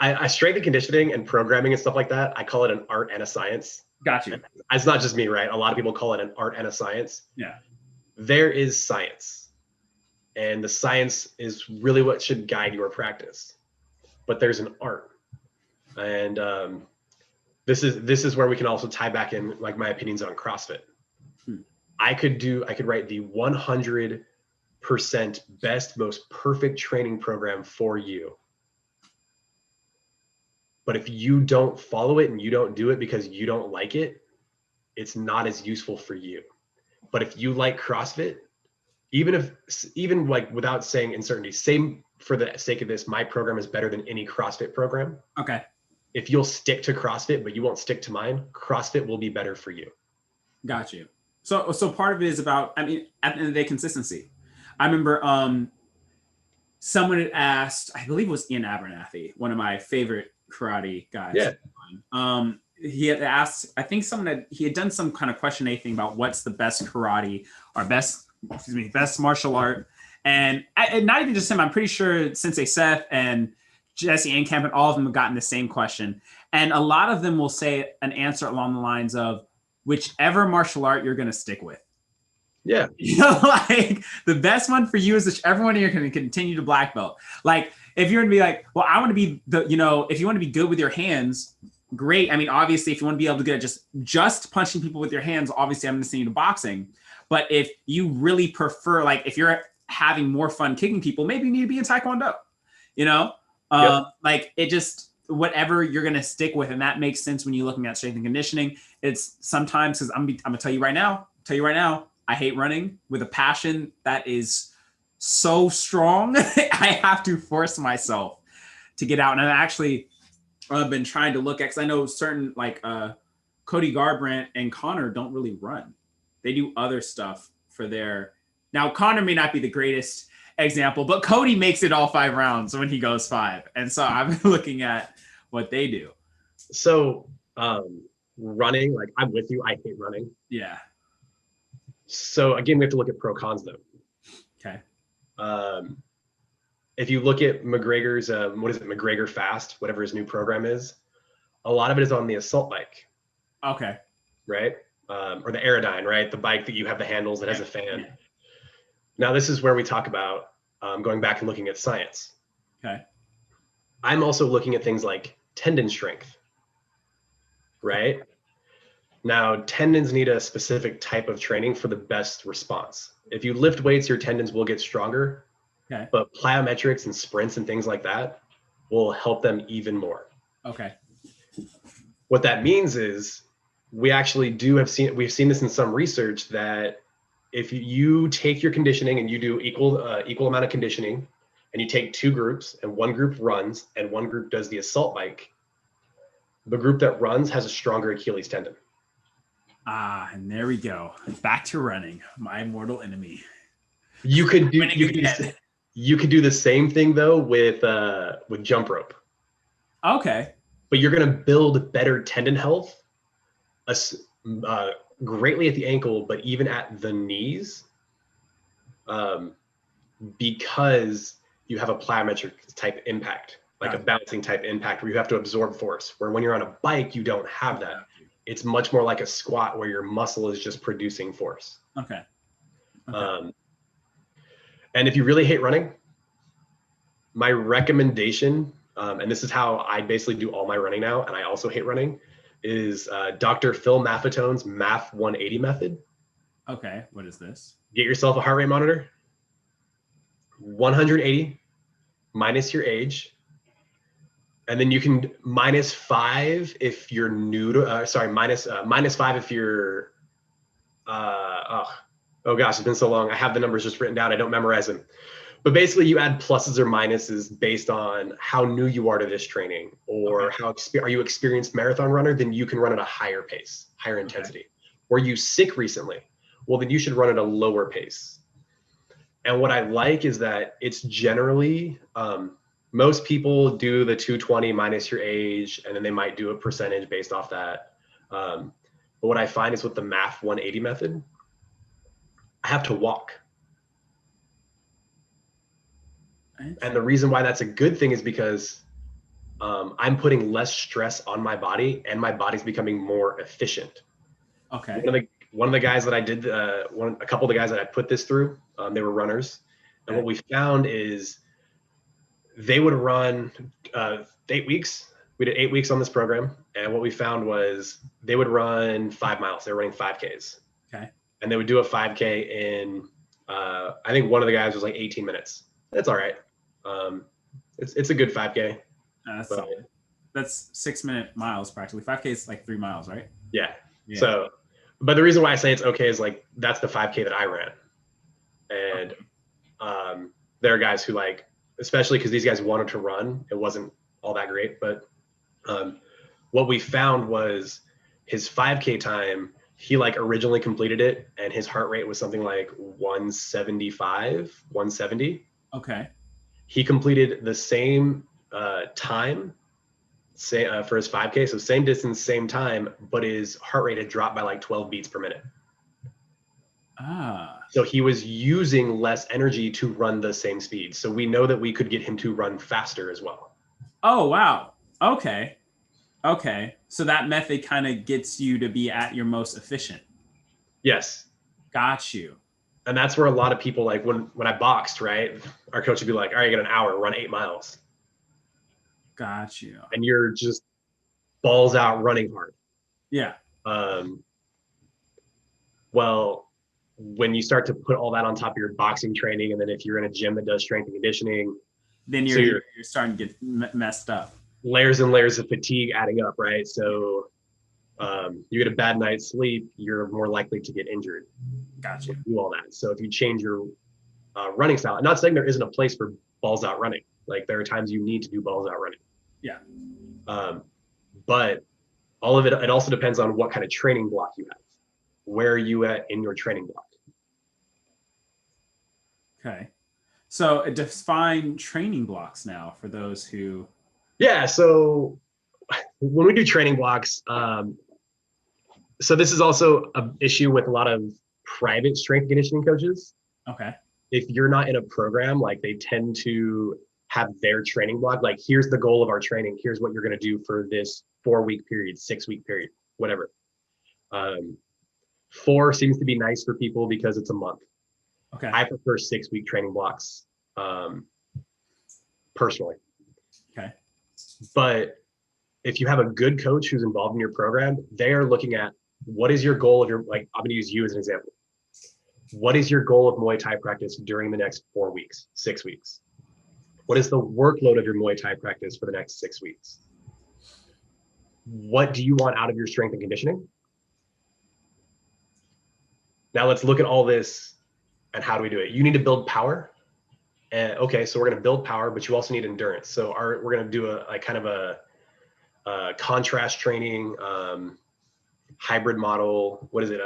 I strength and conditioning and programming and stuff like that, I call it an art and a science. Got you. It's not just me, right? A lot of people call it an art and a science. Yeah. There is science, and the science is really what should guide your practice. But there's an art, and this is where we can also tie back in like my opinions on CrossFit. I could write the 100% best, most perfect training program for you. But if you don't follow it and you don't do it because you don't like it, it's not as useful for you. But if you like CrossFit, even like without saying uncertainty, same for the sake of this, my program is better than any CrossFit program. Okay. If you'll stick to CrossFit, but you won't stick to mine, CrossFit will be better for you. Got you. So part of it is about, I mean, at the end of the day, consistency. I remember someone had asked, I believe it was Ian Abernathy, one of my favorite karate guys. Yeah. He had asked, I think he had done some kind of questionnaire thing about what's the best karate or best martial art. And not even just him, I'm pretty sure Sensei Seth and Jesse Ankamp and all of them have gotten the same question. And a lot of them will say an answer along the lines of whichever martial art you're going to stick with. Yeah. You know, like the best one for you is whichever one you're going to continue to black belt. Like if you're going to be like, well, I want to be if you want to be good with your hands, great. I mean, obviously, if you want to be able to get just punching people with your hands, obviously I'm going to send you to boxing. But if you really prefer, like if you're having more fun kicking people, maybe you need to be in Taekwondo, like it just, whatever you're going to stick with. And that makes sense when you're looking at strength and conditioning. It's sometimes, because I'm going to tell you right now, I hate running with a passion that is so strong. I have to force myself to get out. And I've been trying to look at, because I know certain like Cody Garbrandt and Connor don't really run. They do other stuff for their, now Connor may not be the greatest example, but Cody makes it all 5 rounds when he goes 5. And so I'm looking at what they do. So running, like I'm with you, I hate running. Yeah. So again, we have to look at pro cons though. Okay. If you look at McGregor's, McGregor Fast, whatever his new program is, a lot of it is on the assault bike. Okay. Right? Or the Aerodyne, right? The bike that you have the handles that has a fan. Yeah. Now, this is where we talk about going back and looking at science. Okay. I'm also looking at things like tendon strength, right? Now, tendons need a specific type of training for the best response. If you lift weights, your tendons will get stronger. Okay. But plyometrics and sprints and things like that will help them even more. Okay. What that means is we've seen this in some research that if you take your conditioning and you do equal amount of conditioning and you take 2 groups and one group runs and one group does the assault bike, the group that runs has a stronger Achilles tendon. And there we go. Back to running, my mortal enemy. You could do the same thing though with jump rope. Okay. But you're going to build better tendon health greatly at the ankle, but even at the knees, because you have a plyometric type impact, like a bouncing type impact where you have to absorb force, where when you're on a bike, you don't have that. It's much more like a squat where your muscle is just producing force. Okay. And if you really hate running, my recommendation, and this is how I basically do all my running now, and I also hate running, is Dr. Phil Maffetone's Math 180 method. Okay, what is this? Get yourself a heart rate monitor. 180 minus your age. And then you can -5 if you're new to, -5 if you're, oh gosh, it's been so long. I have the numbers just written down. I don't memorize them. But basically you add pluses or minuses based on how new you are to this training, or are you experienced marathon runner, then you can run at a higher pace, higher intensity. Were you sick recently? Well, then you should run at a lower pace. And what I like is that it's generally, most people do the 220 minus your age, and then they might do a percentage based off that. But what I find is with the Math 180 method, I have to walk. And the reason why that's a good thing is because I'm putting less stress on my body, and my body's becoming more efficient. Okay. One of the guys that I did, a couple of the guys that I put this through, they were runners, and what we found is they would run 8 weeks. We did 8 weeks on this program, and what we found was they would run 5 miles. They were running 5Ks. Okay. And they would do a 5K in, I think one of the guys was like 18 minutes. That's all right. It's a good 5K. That's 6-minute miles practically. 5K is like 3 miles, right? Yeah. So, but the reason why I say it's okay is like that's the 5K that I ran, and there are guys who like, especially because these guys wanted to run. It wasn't all that great, but what we found was his 5K time. He like originally completed it, and his heart rate was something like 175, 170. Okay. He completed the same time for his 5K, so same distance, same time, but his heart rate had dropped by like 12 beats per minute. So he was using less energy to run the same speed. So we know that we could get him to run faster as well. Oh, wow. Okay. So that method kind of gets you to be at your most efficient. Yes. Got you. And that's where a lot of people, like when I boxed, right, our coach would be like, all right, you got an hour, run 8 miles. Got you. And you're just balls out running hard. Yeah. Well, when you start to put all that on top of your boxing training, and then if you're in a gym that does strength and conditioning, then you're starting to get messed up. Layers and layers of fatigue adding up, right? So you get a bad night's sleep, you're more likely to get injured. Gotcha. Do all that. So if you change your running style, I'm not saying there isn't a place for balls out running. Like there are times you need to do balls out running. Yeah. But all of it also depends on what kind of training block you have. Where are you at in your training block? Okay. So define training blocks now for those who. Yeah. So when we do training blocks, so this is also an issue with a lot of private strength conditioning coaches. Okay. If you're not in a program, like they tend to have their training block. Like, here's the goal of our training. Here's what you're going to do for this 4-week period, 6-week period, whatever. 4 seems to be nice for people because it's a month. Okay. I prefer 6-week training blocks, personally. Okay. But if you have a good coach who's involved in your program, they are looking at what is your goal of your, like, I'm going to use you as an example. What is your goal of Muay Thai practice during the next 4 weeks, 6 weeks? What is the workload of your Muay Thai practice for the next 6 weeks? What do you want out of your strength and conditioning? Now let's look at all this and how do we do it? You need to build power. Okay, so we're going to build power, but you also need endurance. So we're going to do a kind of a contrast training, hybrid model. What is it?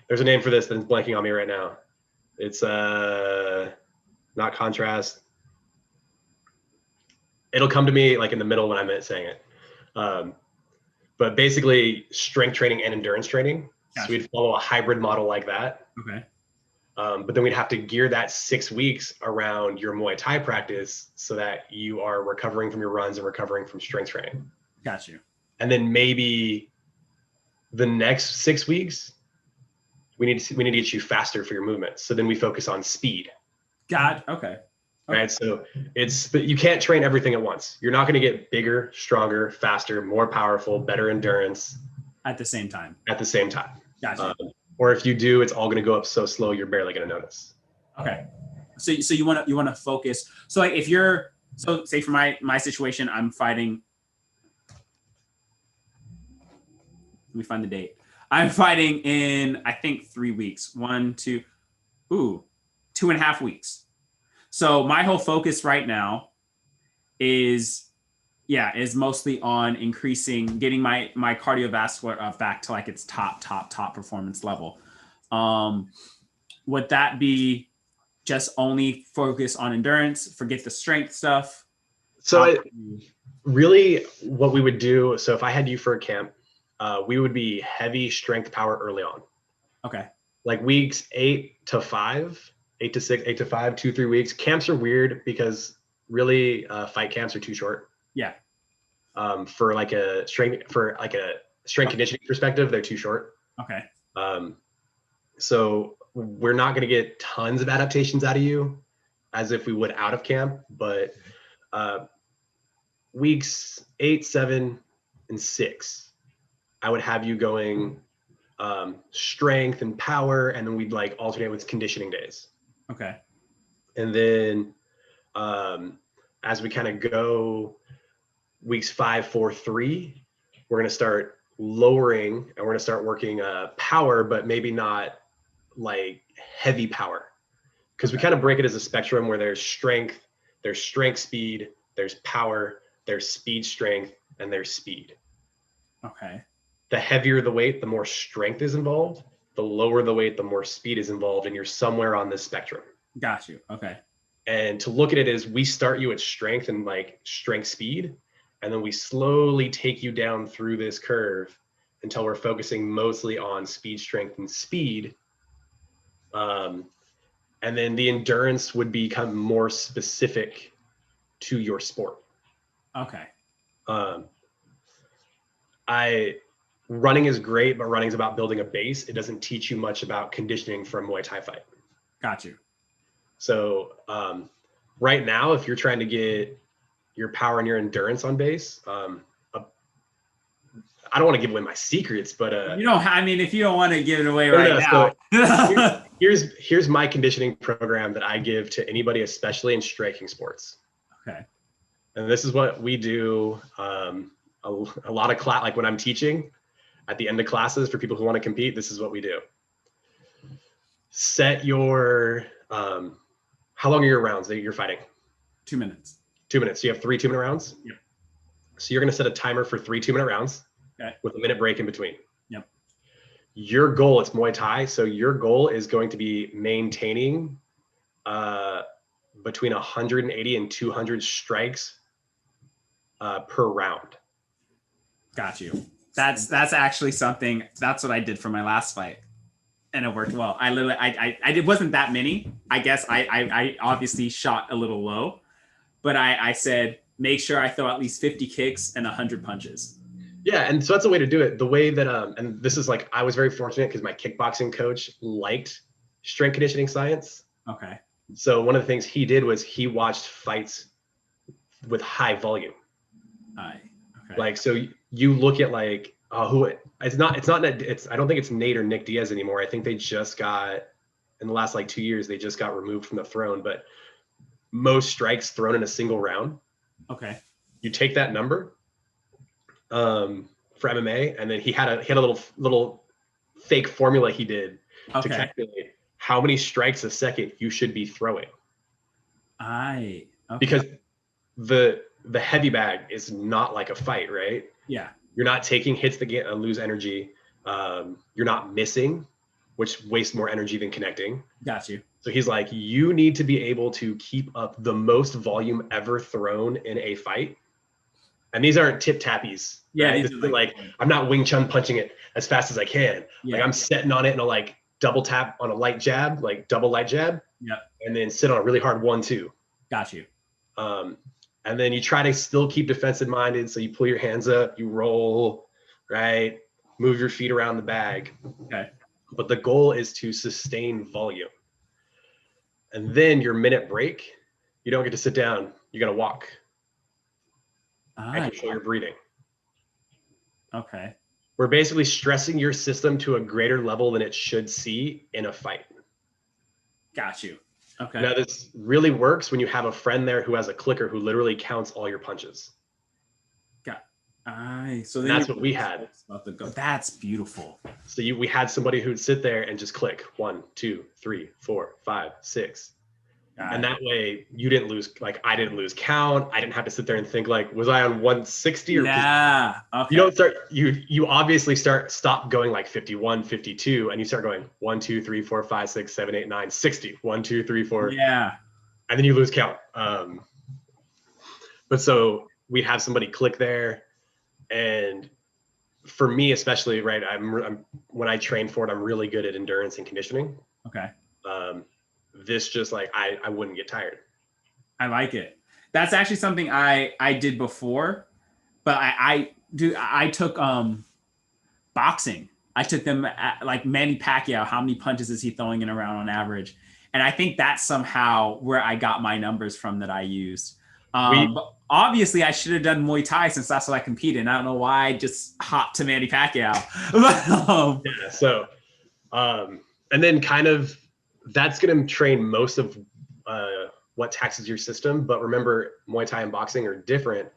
There's a name for this that's blanking on me right now. It's not contrast. It'll come to me like in the middle when I'm saying it. But basically strength training and endurance training. Gotcha. So we'd follow a hybrid model like that. Okay. But then we'd have to gear that 6 weeks around your Muay Thai practice so that you are recovering from your runs and recovering from strength training. Got you. And then maybe the next 6 weeks, we need to get you faster for your movements. So then we focus on speed. Okay. Right. So but you can't train everything at once. You're not going to get bigger, stronger, faster, more powerful, better endurance at the same time. Gotcha. Or if you do, it's all going to go up so slow you're barely going to notice. Okay. So you want to focus. So like say for my situation, I'm fighting. Let me find the date. I'm fighting in, I think, 3 weeks. 2.5 weeks. So my whole focus right now is mostly on getting my cardiovascular back to like its top performance level. Would that be just only focus on endurance, forget the strength stuff? So really what we would do, so if I had you for a camp, we would be heavy strength power early on. Okay. Like weeks 8 to 5, 8 to 6, 8 to 5, 2-3 weeks. Camps are weird because really fight camps are too short. Yeah. For like a strength conditioning perspective, they're too short. Okay. So we're not going to get tons of adaptations out of you as if we would out of camp, but weeks 8, 7, and 6, I would have you going strength and power, and then we'd like alternate with conditioning days. Okay. And then as we kind of go weeks 5, 4, 3, we're going to start lowering, and we're going to start working power, but maybe not like heavy power, because we kind of break it as a spectrum where there's strength speed, there's power, there's speed strength, and there's speed. Okay. The heavier the weight, the more strength is involved. The lower the weight, the more speed is involved, and you're somewhere on this spectrum. Got you. Okay. And to look at it is, we start you at strength and like strength speed, and then we slowly take you down through this curve until we're focusing mostly on speed, strength, and speed. And then the endurance would become more specific to your sport. Okay. Running is great, but running is about building a base. It doesn't teach you much about conditioning for a Muay Thai fight. Got you. So right now, if you're trying to get your power and your endurance on base, I don't want to give away my secrets, but you don't. I mean, if you don't want to give it away now. So here's my conditioning program that I give to anybody, especially in striking sports. Okay. And this is what we do. A lot of class, like when I'm teaching at the end of classes for people who want to compete, this is what we do. Set your how long are your rounds that you're fighting? 2 minutes. 2 minutes. So you have 3 2-minute rounds? Yep. So you're going to set a timer for 3 2-minute rounds. Okay. With a minute break in between. Yep. Your goal, it's Muay Thai, so your goal is going to be maintaining between 180 and 200 strikes per round. Got you. That's actually something. That's what I did for my last fight, and it worked well. I literally, it wasn't that many. I guess I obviously shot a little low, but I said make sure I throw at least 50 kicks and 100 punches. Yeah, and so that's a way to do it. The way that and this is like, I was very fortunate because my kickboxing coach liked strength conditioning science. Okay. So one of the things he did was he watched fights with high volume. Okay. Like, so you look at like I don't think it's Nate or Nick Diaz anymore. I think they just got, in the last like 2 years, they just got removed from the throne. But most strikes thrown in a single round. Okay. You take that number for MMA, and then he had a little fake formula he did to calculate how many strikes a second you should be throwing. Because the heavy bag is not like a fight, right? Yeah. You're not taking hits that lose energy. You're not missing, which wastes more energy than connecting. Got you. So he's like, you need to be able to keep up the most volume ever thrown in a fight. And these aren't tip tappies. Yeah. Right? This isn't like, I'm not Wing Chun punching it as fast as I can. Yeah. Like I'm setting on it and I'll like double tap on a light jab, like double light jab. Yeah. And then sit on a really hard 1-2. Got you. And then you try to still keep defensive minded. So you pull your hands up, you roll, right? Move your feet around the bag. Okay. But the goal is to sustain volume. And then your minute break, you don't get to sit down. You got to walk. And control your breathing. Okay. We're basically stressing your system to a greater level than it should see in a fight. Got you. Okay. Now this really works when you have a friend there who has a clicker who literally counts all your punches. So that's what we had. That's beautiful. So we had somebody who'd sit there and just click 1, 2, 3, 4, 5, 6. And that way you didn't lose, like I didn't lose count. I didn't have to sit there and think like, was I on 160 or yeah. Okay. You don't start, you obviously stop going like 51, 52, and you start going 1, 2, 3, 4, 5, 6, 7, 8, 9, 60. 1, 2, 3, 4. Yeah. And then you lose count. But so we'd have somebody click there. And for me, especially, right, I'm when I train for it, I'm really good at endurance and conditioning. Okay. This just like, I wouldn't get tired. I like it. That's actually something I did before, but I took boxing. I took them at, like Manny Pacquiao. How many punches is he throwing in around on average? And I think that's somehow where I got my numbers from that I used. But obviously, I should have done Muay Thai since that's what I compete in. I don't know why I just hopped to Manny Pacquiao. Yeah. So, and then kind of that's going to train most of what taxes your system. But remember, Muay Thai and boxing are different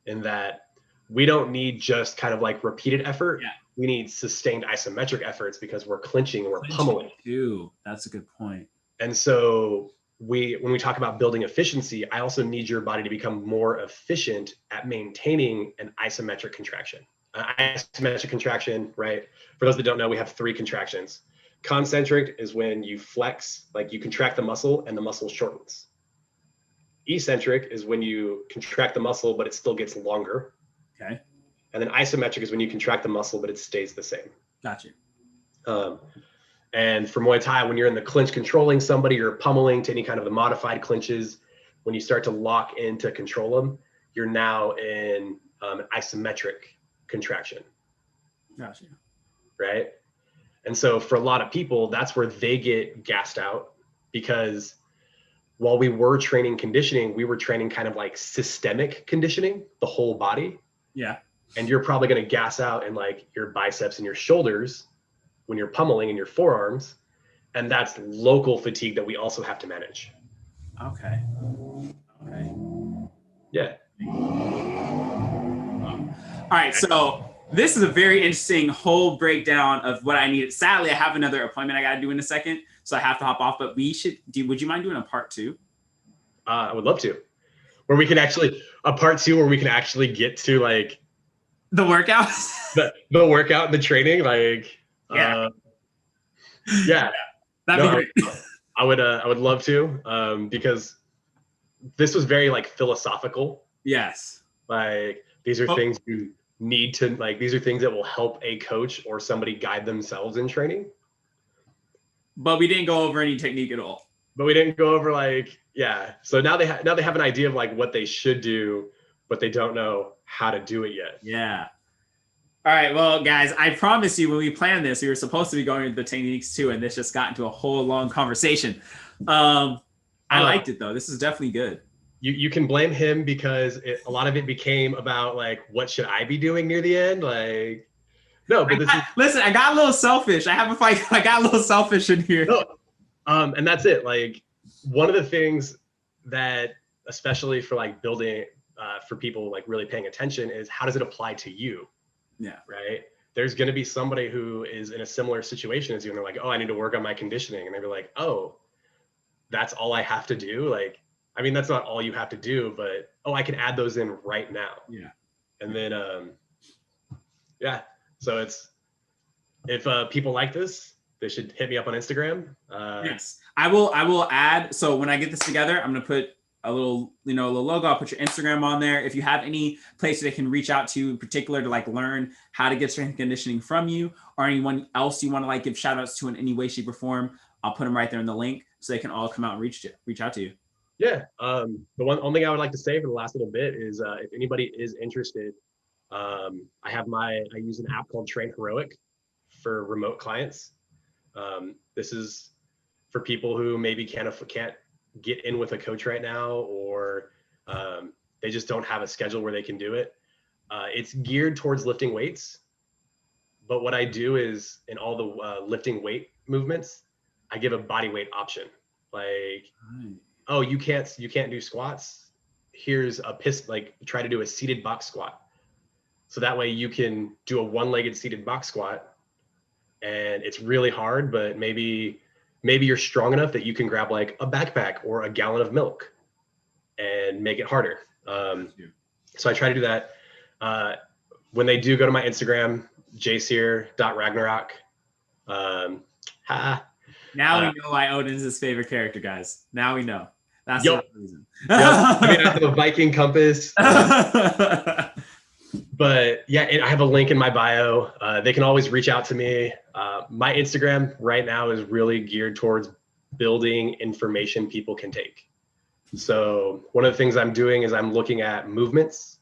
in that we don't need just kind of like repeated effort. Yeah. We need sustained isometric efforts because we're clinching and we're pummeling. Too. That's a good point. And so when we talk about building efficiency, I also need your body to become more efficient at maintaining an isometric contraction. Isometric contraction, right? For those that don't know, we have 3 contractions. Concentric is when you flex, like you contract the muscle and the muscle shortens. Eccentric is when you contract the muscle, but it still gets longer. Okay. And then isometric is when you contract the muscle, but it stays the same. Gotcha. And for Muay Thai, when you're in the clinch controlling somebody, you're pummeling to any kind of the modified clinches. When you start to lock in to control them, you're now in an isometric contraction. Gotcha. Right? And so for a lot of people, that's where they get gassed out, because while we were training conditioning, we were training kind of like systemic conditioning, the whole body. Yeah. And you're probably going to gas out in like your biceps and your shoulders when you're pummeling in your forearms. And that's local fatigue that we also have to manage. Okay. Okay. Yeah. All right. So this is a very interesting whole breakdown of what I needed. Sadly, I have another appointment I got to do in a second, so I have to hop off, but would you mind doing a part 2? I would love to, where we can actually, a part 2 where we can actually get to like the workouts, the workout, the training, like, yeah. That'd be great. I would love to, because this was very like philosophical. Yes. Like these are things you need to, like, these are things that will help a coach or somebody guide themselves in training. But we didn't go over any technique at all. But we didn't go over like, yeah. So now they have an idea of like what they should do, but they don't know how to do it yet. Yeah. All right. Well, guys, I promise you when we planned this, we were supposed to be going into the techniques too, and this just got into a whole long conversation. I liked it though. This is definitely good. You can blame him because a lot of it became about like, what should I be doing near the end? Like, no, but listen, I got a little selfish. I got a little selfish in here. No, and that's it. Like, one of the things that, especially for like building, for people like really paying attention, is how does it apply to you? Yeah. Right. There's going to be somebody who is in a similar situation as you, and they're like, oh, I need to work on my conditioning. And they're like, oh, that's all I have to do. Like, I mean, that's not all you have to do, but, oh, I can add those in right now. Yeah. And then, yeah. So if people like this, they should hit me up on Instagram. Yes, I will add. So when I get this together, I'm going to put a little logo. I'll put your Instagram on there. If you have any place they can reach out to in particular to like learn how to get strength and conditioning from you, or anyone else you want to like give shout outs to in any way, shape, or form, I'll put them right there in the link so they can all come out and reach out to you. Yeah. The only thing I would like to say for the last little bit is if anybody is interested, I use an app called Train Heroic for remote clients. This is for people who maybe can't get in with a coach right now, or they just don't have a schedule where they can do it. It's geared towards lifting weights, but what I do is in all the lifting weight movements, I give a body weight option. Like, oh, you can't do squats. Here's a try to do a seated box squat. So that way you can do a one-legged seated box squat, and it's really hard, but maybe you're strong enough that you can grab like a backpack or a gallon of milk and make it harder. So I try to do that. When they do go to my Instagram, jseer.ragnarok. Now we know why Odin's his favorite character, guys. Now we know. That's the reason. I mean, I have a Viking compass. But yeah, I have a link in my bio. They can always reach out to me. My Instagram right now is really geared towards building information people can take. So one of the things I'm doing is I'm looking at movements,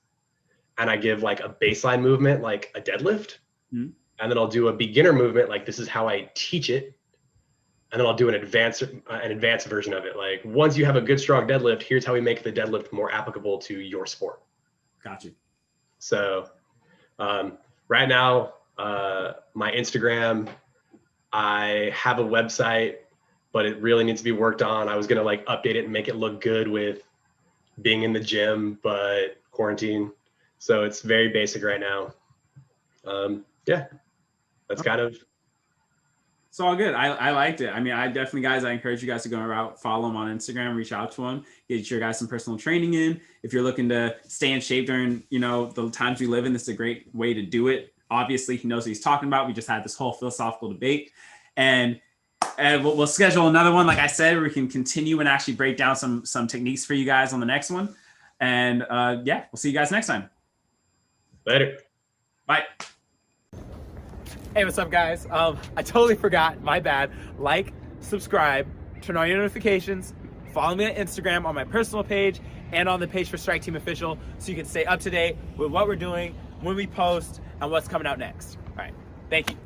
and I give like a baseline movement, like a deadlift. Mhm. And then I'll do a beginner movement, like this is how I teach it. And then I'll do an advanced version of it. Like once you have a good, strong deadlift, here's how we make the deadlift more applicable to your sport. Got you. So right now, my Instagram, I have a website, but it really needs to be worked on. I was gonna like update it and make it look good with being in the gym, but quarantine. So it's very basic right now. Yeah, that's kind of. It's all good. I liked it. I mean, I definitely, guys, I encourage you guys to go out, follow him on Instagram, reach out to him, get your guys some personal training in. If you're looking to stay in shape during, the times we live in, this is a great way to do it. Obviously, he knows what he's talking about. We just had this whole philosophical debate, and we'll schedule another one. Like I said, we can continue and actually break down some techniques for you guys on the next one. And we'll see you guys next time. Later. Bye. Hey, what's up, guys? I totally forgot. My bad. Like, subscribe, turn on your notifications, follow me on Instagram on my personal page and on the page for Stryke Team Official so you can stay up to date with what we're doing, when we post, and what's coming out next. All right. Thank you.